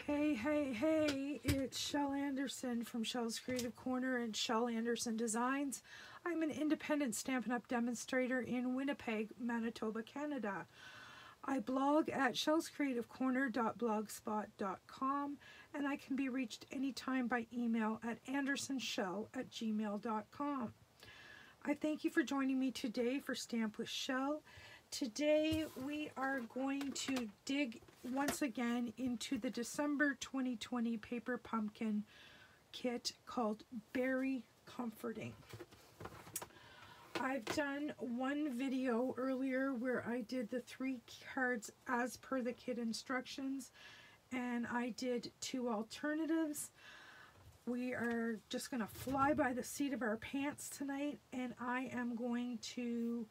Hey, it's Shel Anderson from Shel's Creative Corner and Shel Anderson Designs. I'm an independent Stampin' Up! Demonstrator in Winnipeg, Manitoba, Canada. I blog at shelscreativecorner.blogspot.com and I can be reached anytime by email at andersonshel@gmail.com. I thank you for joining me today for Stamp with Shel. Today we are going to dig once again into the December 2020 paper pumpkin kit called Berry Comforting. I've done one video earlier where I did the 3 cards as per the kit instructions, and I did 2 alternatives. We are just going to fly by the seat of our pants tonight, and I am going to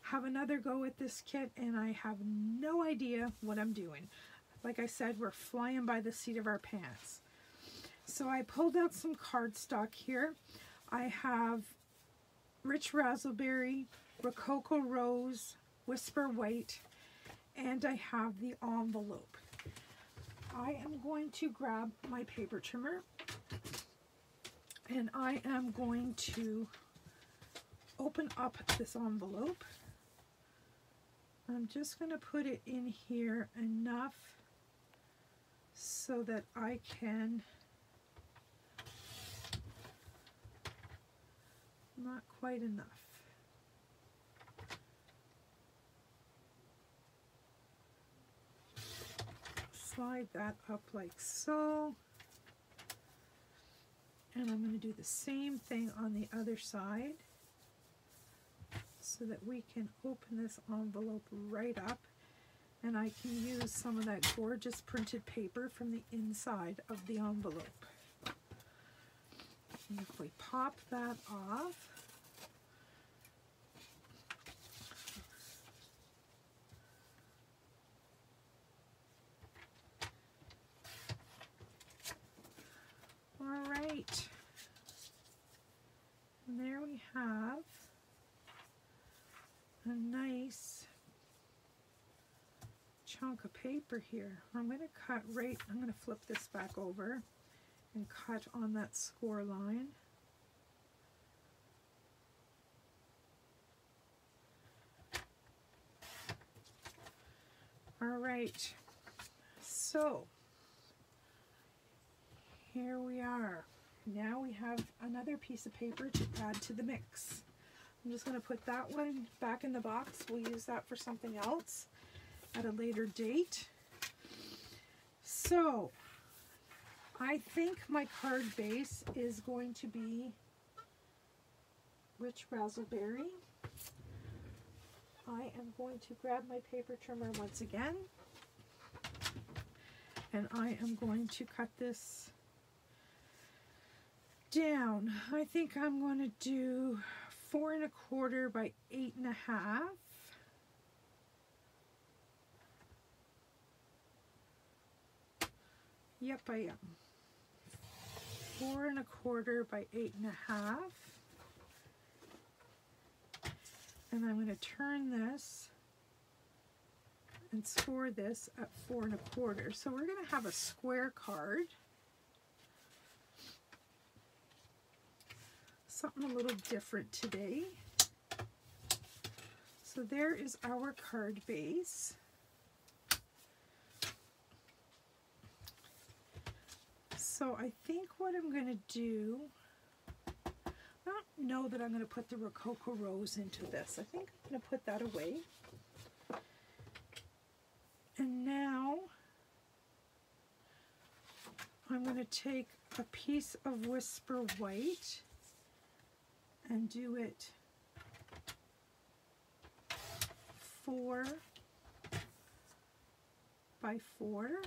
have another go at this kit, and I have no idea what I'm doing. Like I said, we're flying by the seat of our pants. So I pulled out some cardstock here. I have Rich Razzleberry, Rococo Rose, Whisper White, and I have the envelope. I am going to grab my paper trimmer, and I am going to open up this envelope. I'm just going to put it in here enough so that I can, not quite enough. Slide that up like so. And I'm going to do the same thing on the other side, so that we can open this envelope right up, and I can use some of that gorgeous printed paper from the inside of the envelope. And if we pop that off, all right, and there we have a nice chunk of paper here. I'm going to cut right, I'm going to flip this back over and cut on that score line. All right, so here we are. Now we have another piece of paper to add to the mix. I'm just going to put that one back in the box. We'll use that for something else at a later date. So, I think my card base is going to be Rich Razzleberry. I am going to grab my paper trimmer once again, and I am going to cut this down. I think I'm going to do 4 1/4 by 8 1/2. Yep, I am. 4 1/4 by 8 1/2. And I'm going to turn this and score this at 4 1/4. So we're going to have a square card. Something a little different today. So there is our card base. So I think what I'm going to do, I don't know that I'm going to put the Rococo Rose into this. I think I'm going to put that away. And now I'm going to take a piece of Whisper White and do it 4 by 4.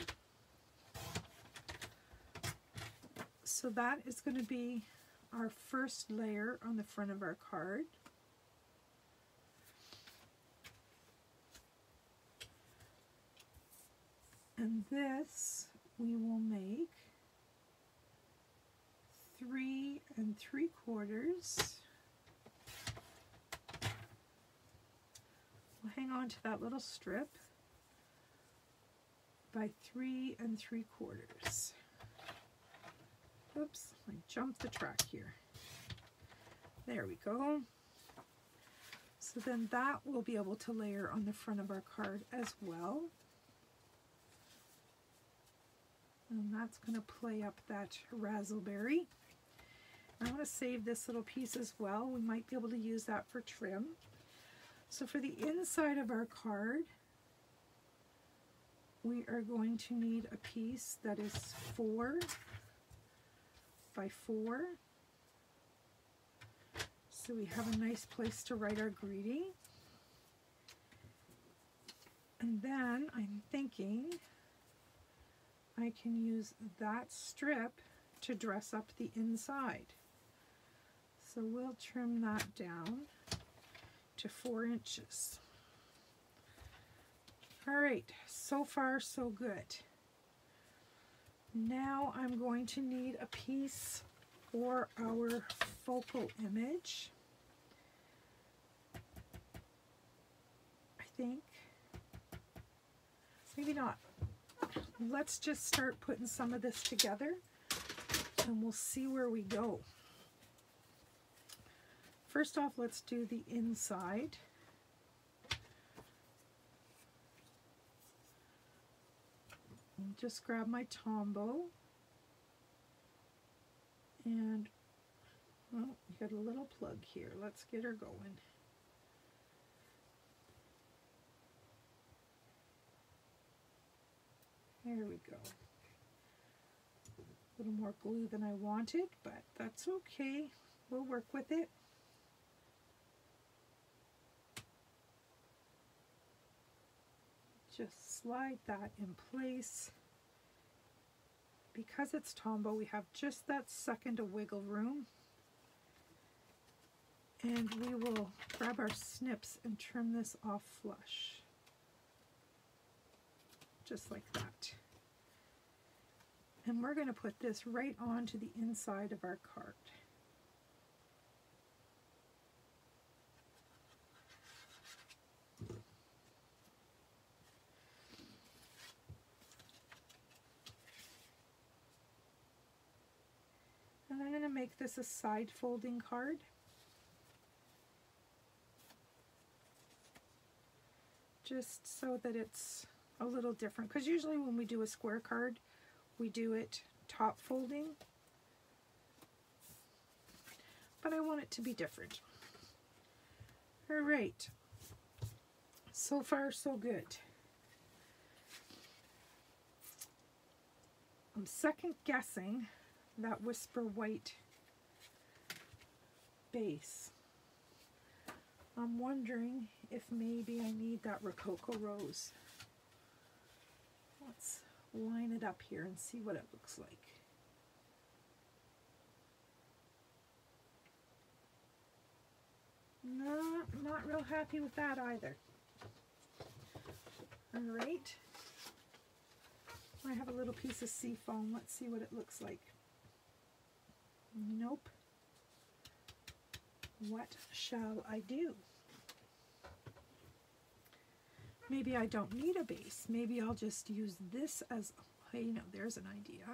So that is going to be our first layer on the front of our card. And this we will make 3 3/4. We'll hang on to that little strip. by 3 3/4. Oops, I jumped the track here. There we go. So then that we'll be able to layer on the front of our card as well. And that's going to play up that raspberry. I want to save this little piece as well. We might be able to use that for trim. So for the inside of our card, we are going to need a piece that is 4 by 4. So we have a nice place to write our greeting. And then I'm thinking I can use that strip to dress up the inside. So we'll trim that down to 4 inches. All right, so far so good. Now I'm going to need a piece for our focal image. I think. Maybe not. Let's just start putting some of this together and we'll see where we go. First off, let's do the inside. And just grab my Tombow. And, well, you got a little plug here. Let's get her going. There we go. A little more glue than I wanted, but that's okay. We'll work with it. Just slide that in place. Because it's Tombow, we have just that second of wiggle room. And we will grab our snips and trim this off flush. Just like that. And we're going to put this right onto the inside of our card. And I'm going to make this a side folding card. Just so that it's a little different, because usually when we do a square card, we do it top folding. But I want it to be different. All right. So far, so good. I'm second guessing that Whisper White base. I'm wondering if maybe I need that Rococo Rose. Let's line it up here and see what it looks like. No, not real happy with that either. All right. I have a little piece of seafoam. Let's see what it looks like. Nope. What shall I do? Maybe I don't need a base. Maybe I'll just use this as, hey, you know, there's an idea.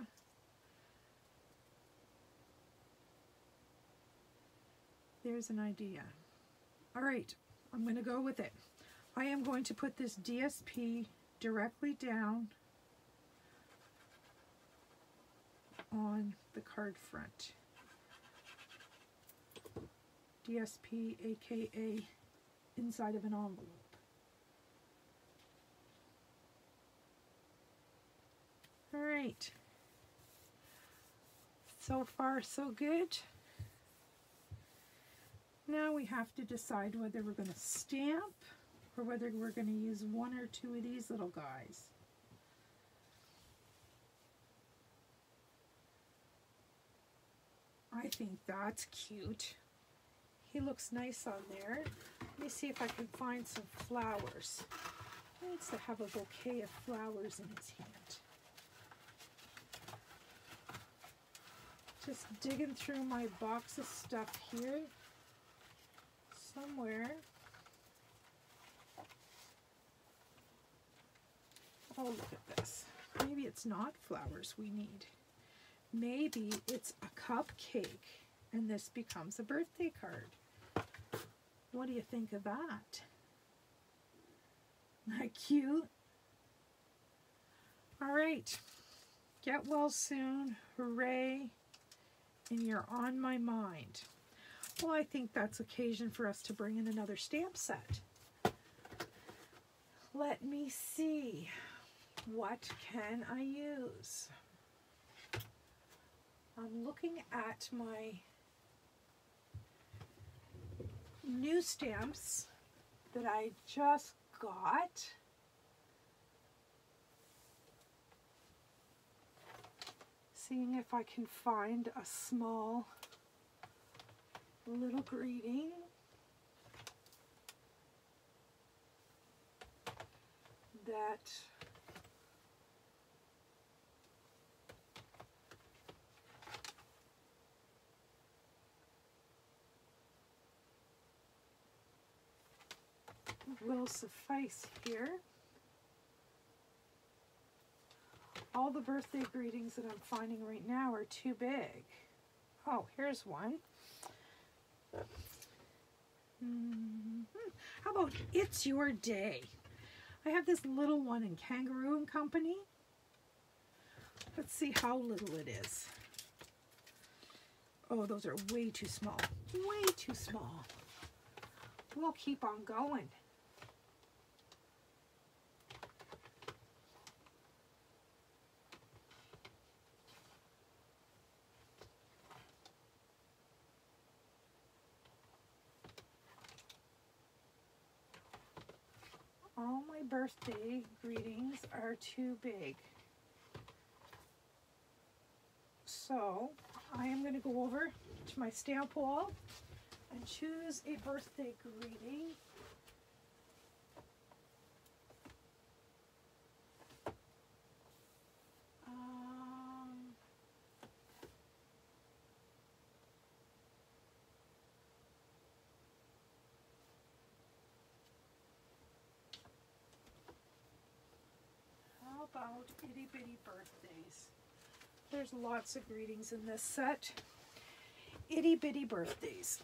There's an idea. All right, I'm going to go with it. I am going to put this DSP directly down on the card front. DSP, aka inside of an envelope. All right. So far, so good. Now we have to decide whether we're going to stamp or whether we're going to use one or two of these little guys. I think that's cute. He looks nice on there. Let me see if I can find some flowers. He needs to have a bouquet of flowers in his hand. Just digging through my box of stuff here. Somewhere. Oh, look at this. maybe it's not flowers we need. Maybe it's a cupcake and this becomes a birthday card. What do you think of that? Isn't that cute? All right. Get well soon. Hooray. And you're on my mind. Well, I think that's occasion for us to bring in another stamp set. Let me see. What can I use? I'm looking at my new stamps that I just got. Seeing if I can find a small little greeting. That will suffice here. All the birthday greetings that I'm finding right now are too big. Oh, here's one. How about It's Your Day? I have this little one in Kangaroo and Company. Let's see how little it is. Oh, those are way too small. Way too small. We'll keep on going. All my birthday greetings are too big. So I am going to go over to my stamp wall and choose a birthday greeting. How about Itty Bitty Birthdays? There's lots of greetings in this set. Itty Bitty Birthdays.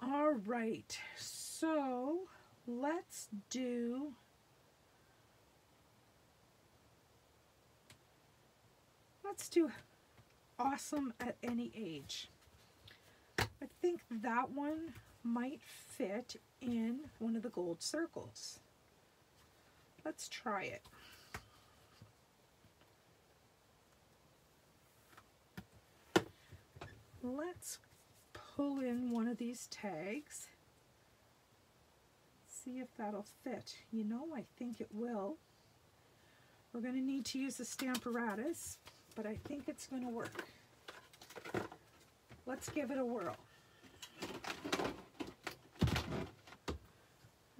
All right, so let's do Awesome at Any Age. I think that one might fit in one of the gold circles. Let's try it. Let's pull in one of these tags. See if that'll fit. You know, I think it will. We're going to need to use the Stamparatus, but I think it's going to work. Let's give it a whirl.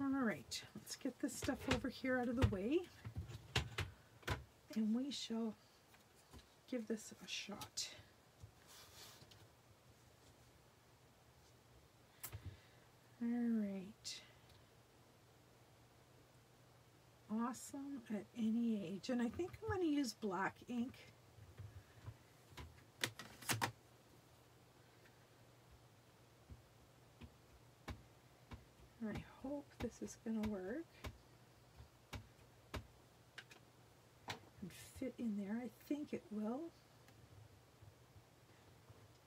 All right, let's get this stuff over here out of the way, and we shall give this a shot. All right. Awesome at Any Age. And I think I'm going to use black ink. I hope this is going to work and fit in there. I think it will.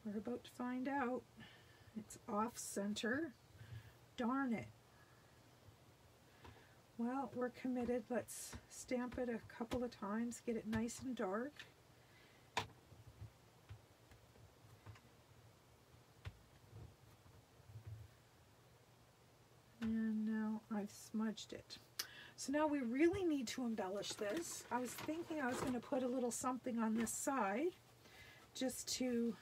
We're about to find out. It's off center. Darn it. Well, we're committed. Let's stamp it a couple of times, get it nice and dark. And now I've smudged it. So now we really need to embellish this. I was thinking I was going to put a little something on this side just to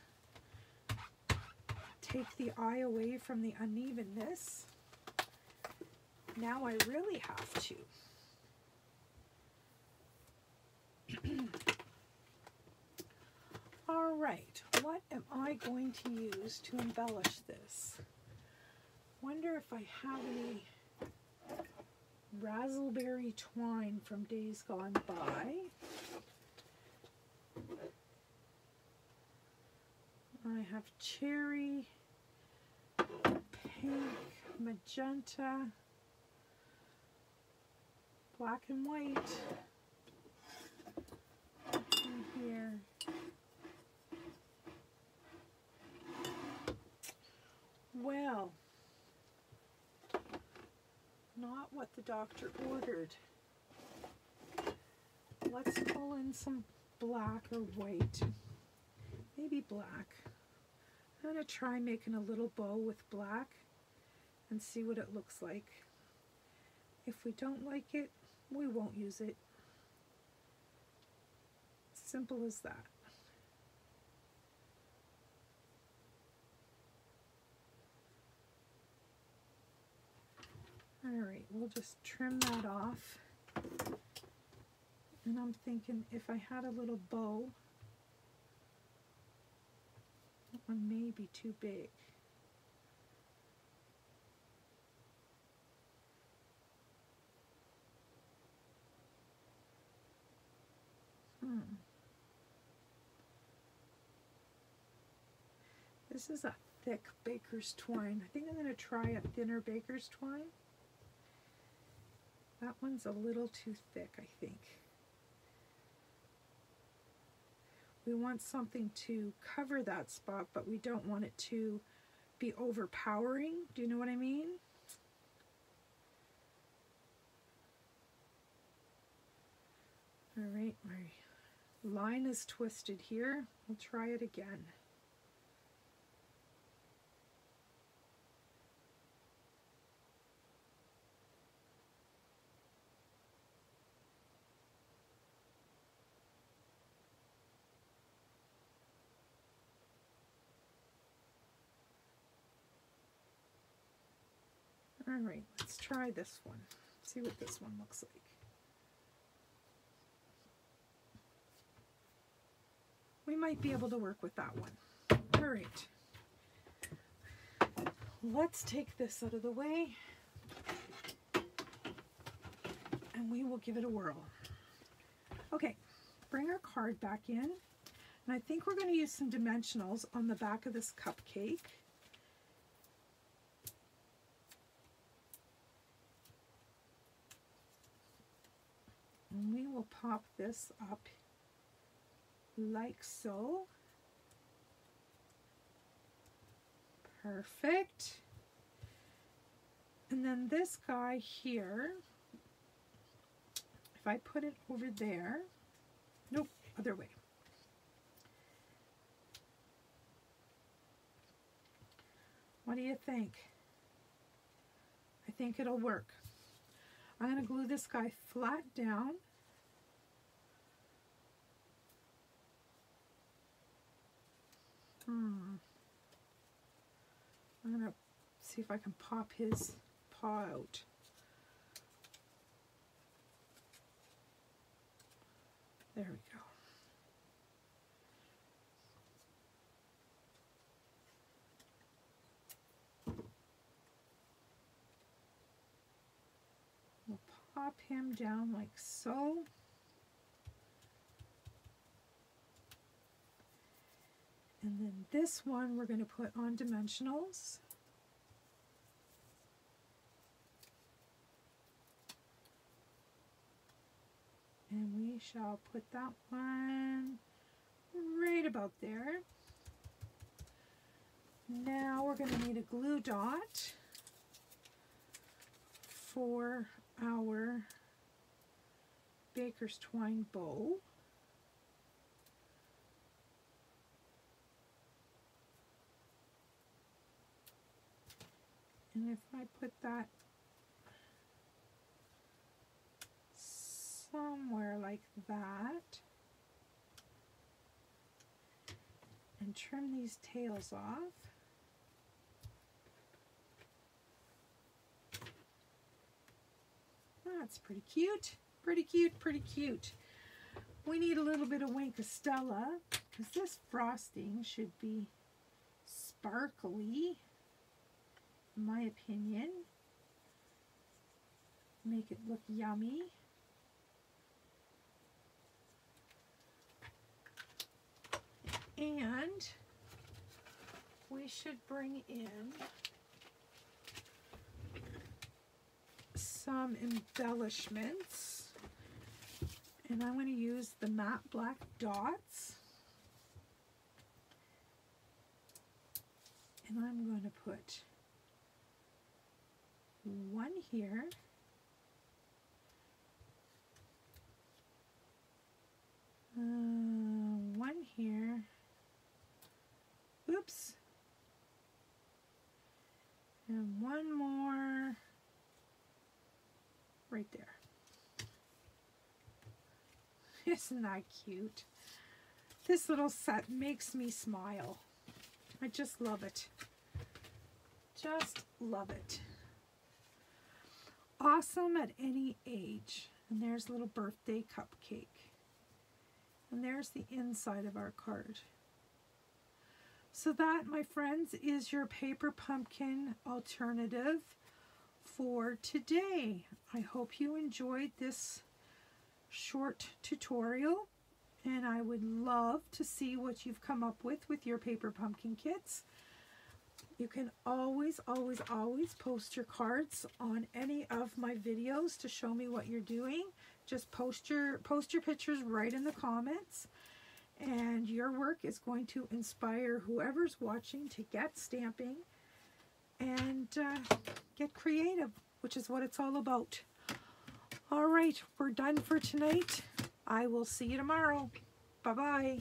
take the eye away from the unevenness. Now I really have to. All right, what am I going to use to embellish this? Wonder if I have any raspberry twine from days gone by. I have cherry, pink, magenta, black and white in here. Well, not what the doctor ordered. Let's pull in some black or white. Maybe black. I'm going to try making a little bow with black and see what it looks like. If we don't like it, we won't use it. Simple as that. Alright, we'll just trim that off. And I'm thinking if I had a little bow, that one may be too big. This is a thick baker's twine. I think I'm going to try a thinner baker's twine. That one's a little too thick, I think. We want something to cover that spot, but we don't want it to be overpowering. Do you know what I mean? All right, my line is twisted here. We'll try it again. All right, let's try this one. See what this one looks like. We might be able to work with that one. All right. Let's take this out of the way and we will give it a whirl. Okay, bring our card back in. And I think we're going to use some dimensionals on the back of this cupcake. And we will pop this up like so. Perfect. And then this guy here, if I put it over there, nope, other way. What do you think? I think it'll work. I'm going to glue this guy flat down. I'm going to see if I can pop his paw out. There we go. We'll pop him down like so. And then this one we're going to put on dimensionals. And we shall put that one right about there. Now we're going to need a glue dot for our baker's twine bow. And if I put that somewhere like that and trim these tails off, that's pretty cute, pretty cute, pretty cute. We need a little bit of Wink of Stella because this frosting should be sparkly, in my opinion. make it look yummy. And we should bring in some embellishments. And I'm going to use the matte black dots. And I'm going to put one here. One here. Oops. And one more right there. Isn't that cute? This little set makes me smile. I just love it. Just love it. Awesome at any age. And there's a little birthday cupcake. And there's the inside of our card. So that, my friends, is your paper pumpkin alternative for today. I hope you enjoyed this short tutorial, and I would love to see what you've come up with your paper pumpkin kits. You can always post your cards on any of my videos to show me what you're doing. Just post your pictures right in the comments, and your work is going to inspire whoever's watching to get stamping and get creative, which is what it's all about. All right, we're done for tonight. I will see you tomorrow. Bye-bye.